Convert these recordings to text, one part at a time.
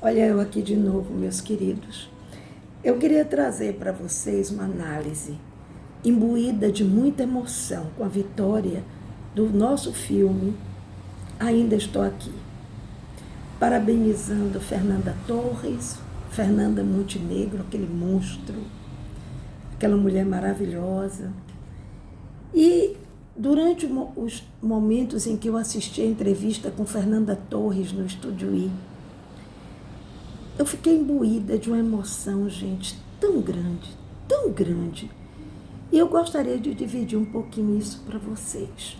Olha eu aqui de novo, meus queridos. Eu queria trazer para vocês uma análise imbuída de muita emoção com a vitória do nosso filme Ainda Estou Aqui. Parabenizando Fernanda Torres, Fernanda Montenegro, aquele monstro, aquela mulher maravilhosa. E durante os momentos em que eu assisti a entrevista com Fernanda Torres no Estúdio I, eu fiquei imbuída de uma emoção, gente, tão grande, tão grande. E eu gostaria de dividir um pouquinho isso para vocês.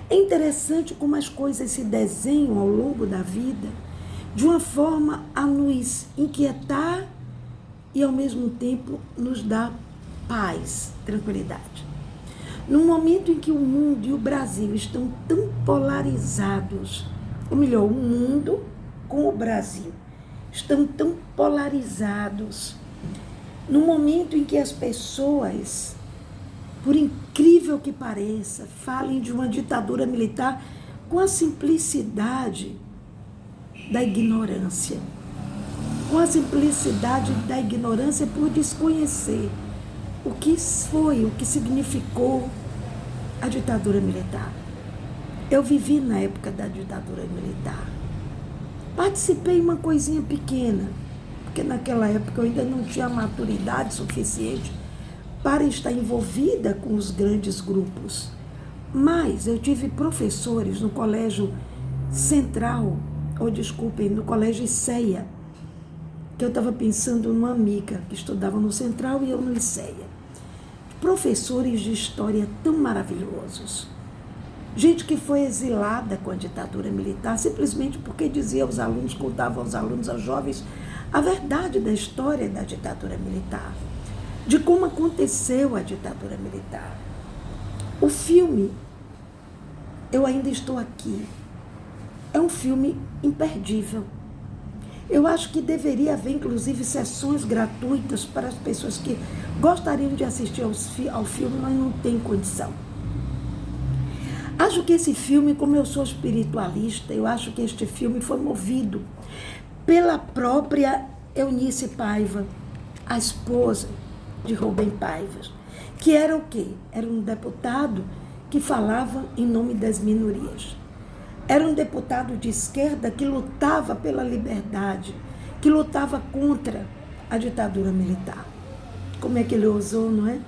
É interessante como as coisas se desenham ao longo da vida de uma forma a nos inquietar e, ao mesmo tempo, nos dar paz, tranquilidade. No momento em que o mundo e o Brasil estão tão polarizados, ou melhor, o mundo com o Brasil estão tão polarizados, no momento em que as pessoas, por incrível que pareça, falem de uma ditadura militar com a simplicidade da ignorância, com a simplicidade da ignorância por desconhecer o que foi, o que significou a ditadura militar. Eu vivi na época da ditadura militar. Participei de uma coisinha pequena, porque naquela época eu ainda não tinha maturidade suficiente para estar envolvida com os grandes grupos. Mas eu tive professores no Colégio Central, no Colégio ICEA, que eu estava pensando numa amiga que estudava no Central e eu no ICEA. Professores de história tão maravilhosos. Gente que foi exilada com a ditadura militar, simplesmente porque dizia aos alunos, contava aos alunos, aos jovens, a verdade da história da ditadura militar, de como aconteceu a ditadura militar. O filme Eu Ainda Estou Aqui é um filme imperdível. Eu acho que deveria haver, inclusive, sessões gratuitas para as pessoas que gostariam de assistir ao filme, mas não têm condição. Acho que esse filme, como eu sou espiritualista, eu acho que este filme foi movido pela própria Eunice Paiva, a esposa de Rubem Paiva, que era o quê? Era um deputado que falava em nome das minorias. Era um deputado de esquerda que lutava pela liberdade, que lutava contra a ditadura militar. Como é que ele ousou, não é?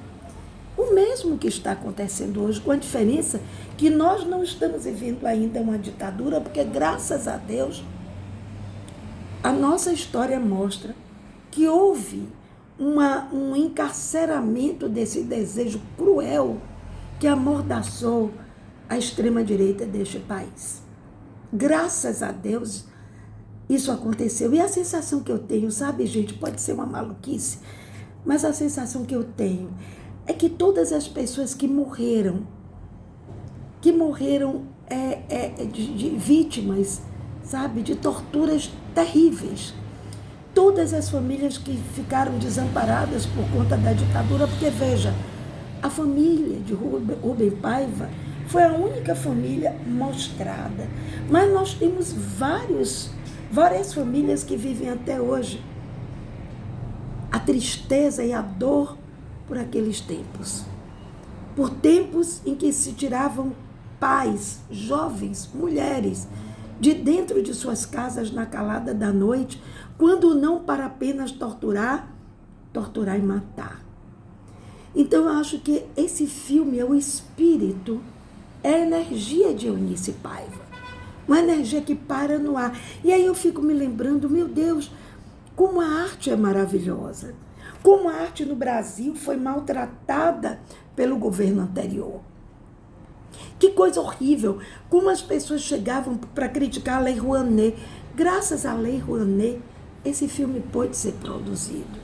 O mesmo que está acontecendo hoje, com a diferença que nós não estamos vivendo ainda uma ditadura, porque, graças a Deus, a nossa história mostra que houve um encarceramento desse desejo cruel que amordaçou a extrema-direita deste país. Graças a Deus, isso aconteceu. E a sensação que eu tenho, sabe, gente, pode ser uma maluquice, mas a sensação que eu tenho é que todas as pessoas que morreram de vítimas, sabe, de torturas terríveis, todas as famílias que ficaram desamparadas por conta da ditadura, porque, veja, a família de Rubem Paiva foi a única família mostrada, mas nós temos várias famílias que vivem até hoje a tristeza e a dor por aqueles tempos. Por tempos em que se tiravam pais, jovens, mulheres, de dentro de suas casas na calada da noite, quando não para apenas torturar e matar. Então eu acho que esse filme é o espírito, é a energia de Eunice Paiva, uma energia que para no ar. E aí eu fico me lembrando, meu Deus, como a arte é maravilhosa, como a arte no Brasil foi maltratada pelo governo anterior. Que coisa horrível, como as pessoas chegavam para criticar a Lei Rouanet. Graças à Lei Rouanet, esse filme pôde ser produzido.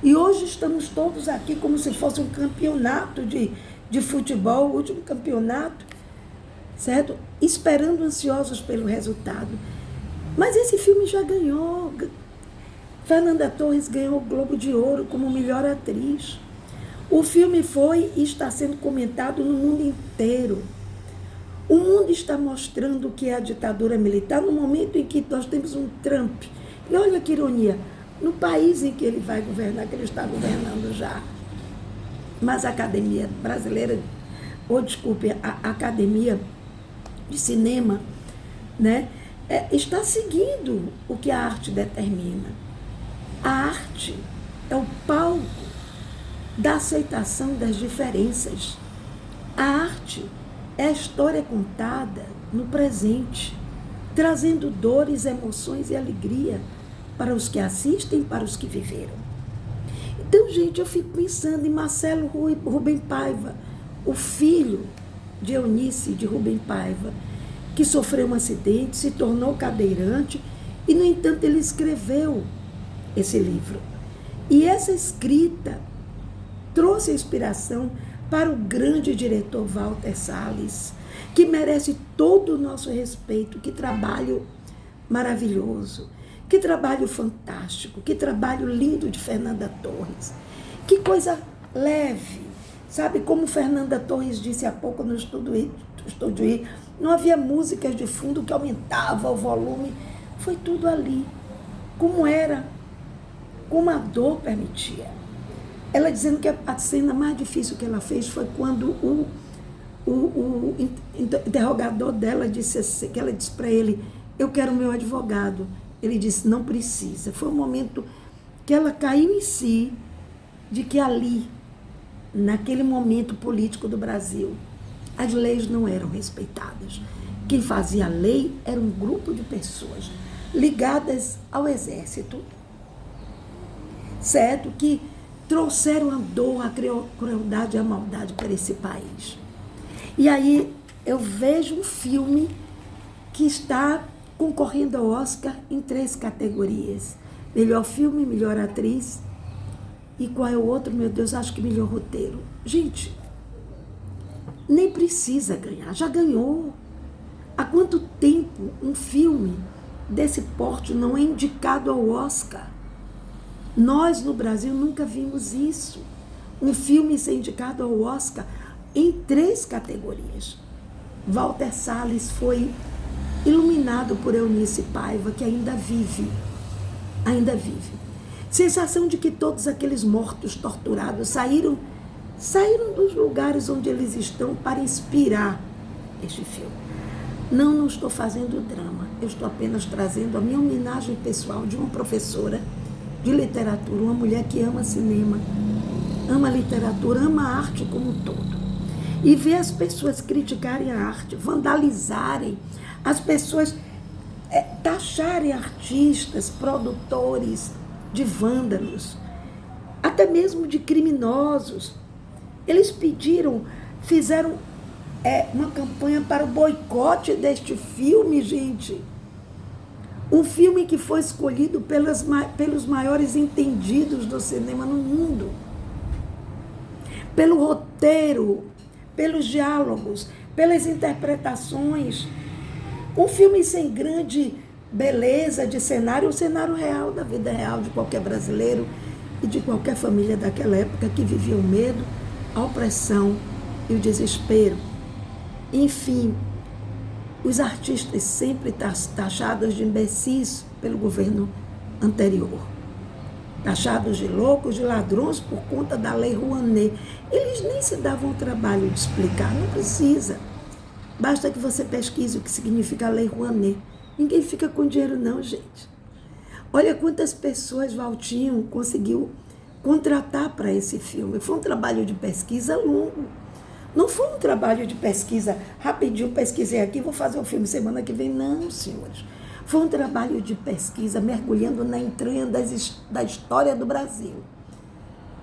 E hoje estamos todos aqui como se fosse um campeonato de futebol, o último campeonato, certo? Esperando, ansiosos pelo resultado. Mas esse filme já ganhou. Fernanda Torres ganhou o Globo de Ouro como melhor atriz. O filme foi e está sendo comentado no mundo inteiro. O mundo está mostrando o que é a ditadura militar no momento em que nós temos um Trump E olha que ironia, no país em que ele vai governar, que ele está governando já, mas a Academia Brasileira, ou desculpe, a Academia de Cinema, né, está seguindo o que a arte determina. A arte é o palco da aceitação das diferenças. A arte é a história contada no presente, trazendo dores, emoções e alegria para os que assistem e para os que viveram. Então, gente, eu fico pensando em Marcelo Rubem Paiva, o filho de Eunice de Rubem Paiva, que sofreu um acidente, se tornou cadeirante e, no entanto, ele escreveu esse livro. E essa escrita trouxe inspiração para o grande diretor Walter Salles, que merece todo o nosso respeito. Que trabalho maravilhoso, que trabalho fantástico, que trabalho lindo de Fernanda Torres. Que coisa leve, sabe, como Fernanda Torres disse há pouco no Estúdio I, não havia músicas de fundo que aumentavam o volume, foi tudo ali, como era, como a dor permitia. Ela dizendo que a cena mais difícil que ela fez foi quando o interrogador dela disse assim, que ela disse para ele, eu quero meu advogado. Ele disse, não precisa. Foi um momento que ela caiu em si, de que ali, naquele momento político do Brasil, as leis não eram respeitadas. Quem fazia a lei era um grupo de pessoas ligadas ao exército, certo? Que trouxeram a dor, a crueldade e a maldade para esse país. E aí eu vejo um filme que está concorrendo ao Oscar em 3 categorias. Melhor filme, melhor atriz. E qual é o outro, meu Deus? Acho que melhor roteiro. Gente, nem precisa ganhar, já ganhou. Há quanto tempo um filme desse porte não é indicado ao Oscar? Nós, no Brasil, nunca vimos isso. Um filme ser indicado ao Oscar em 3 categorias. Walter Salles foi iluminado por Eunice Paiva, que ainda vive. Ainda vive. Sensação de que todos aqueles mortos, torturados, saíram dos lugares onde eles estão para inspirar este filme. Não estou fazendo drama. Eu estou apenas trazendo a minha homenagem pessoal de uma professora de literatura, uma mulher que ama cinema, ama literatura, ama a arte como um todo. E ver as pessoas criticarem a arte, vandalizarem, as pessoas taxarem artistas, produtores de vândalos, até mesmo de criminosos. Eles fizeram uma campanha para o boicote deste filme, gente. Um filme que foi escolhido pelos maiores entendidos do cinema no mundo. Pelo roteiro, pelos diálogos, pelas interpretações. Um filme sem grande beleza de cenário, o cenário real da vida real de qualquer brasileiro e de qualquer família daquela época que vivia o medo, a opressão e o desespero. Enfim, os artistas sempre taxados de imbecis pelo governo anterior, taxados de loucos, de ladrões por conta da Lei Rouanet. Eles nem se davam o trabalho de explicar, não precisa. Basta que você pesquise o que significa a Lei Rouanet. Ninguém fica com dinheiro não, gente. Olha quantas pessoas Valtinho conseguiu contratar para esse filme. Foi um trabalho de pesquisa longo. Não foi um trabalho de pesquisa, rapidinho pesquisei aqui, vou fazer o filme semana que vem. Não, senhores. Foi um trabalho de pesquisa mergulhando na entranha da história do Brasil,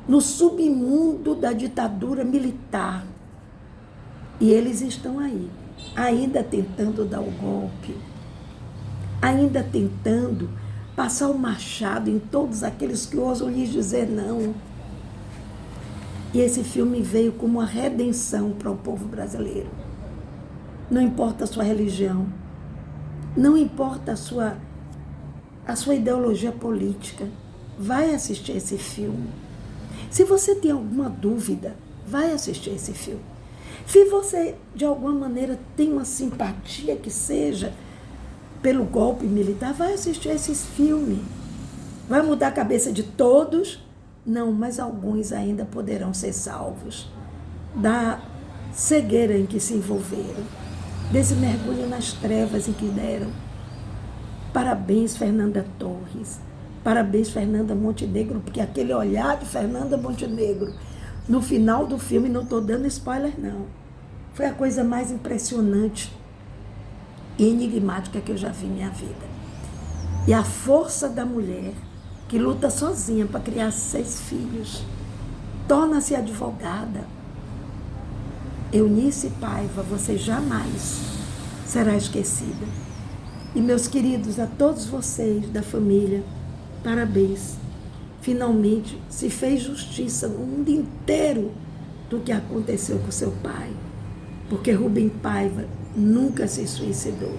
no submundo da ditadura militar. E eles estão aí, ainda tentando dar o golpe, ainda tentando passar o machado em todos aqueles que ousam lhes dizer não. E esse filme veio como uma redenção para o povo brasileiro. Não importa a sua religião, não importa a sua ideologia política, vai assistir esse filme. Se você tem alguma dúvida, vai assistir esse filme. Se você, de alguma maneira, tem uma simpatia que seja pelo golpe militar, vai assistir esses filmes. Vai mudar a cabeça de todos? Não, mas alguns ainda poderão ser salvos da cegueira em que se envolveram, desse mergulho nas trevas em que deram. Parabéns, Fernanda Torres. Parabéns, Fernanda Montenegro, porque aquele olhar de Fernanda Montenegro no final do filme, não estou dando spoiler não, foi a coisa mais impressionante e enigmática que eu já vi em minha vida. E a força da mulher que luta sozinha para criar 6 filhos, torna-se advogada. Eunice Paiva, você jamais será esquecida. E meus queridos, a todos vocês da família, parabéns. Finalmente se fez justiça no mundo inteiro do que aconteceu com seu pai. Porque Rubem Paiva nunca se suicidou.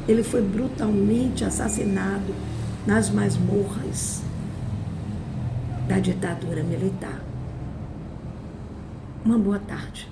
Ele foi brutalmente assassinado nas masmorras da ditadura militar. Uma boa tarde.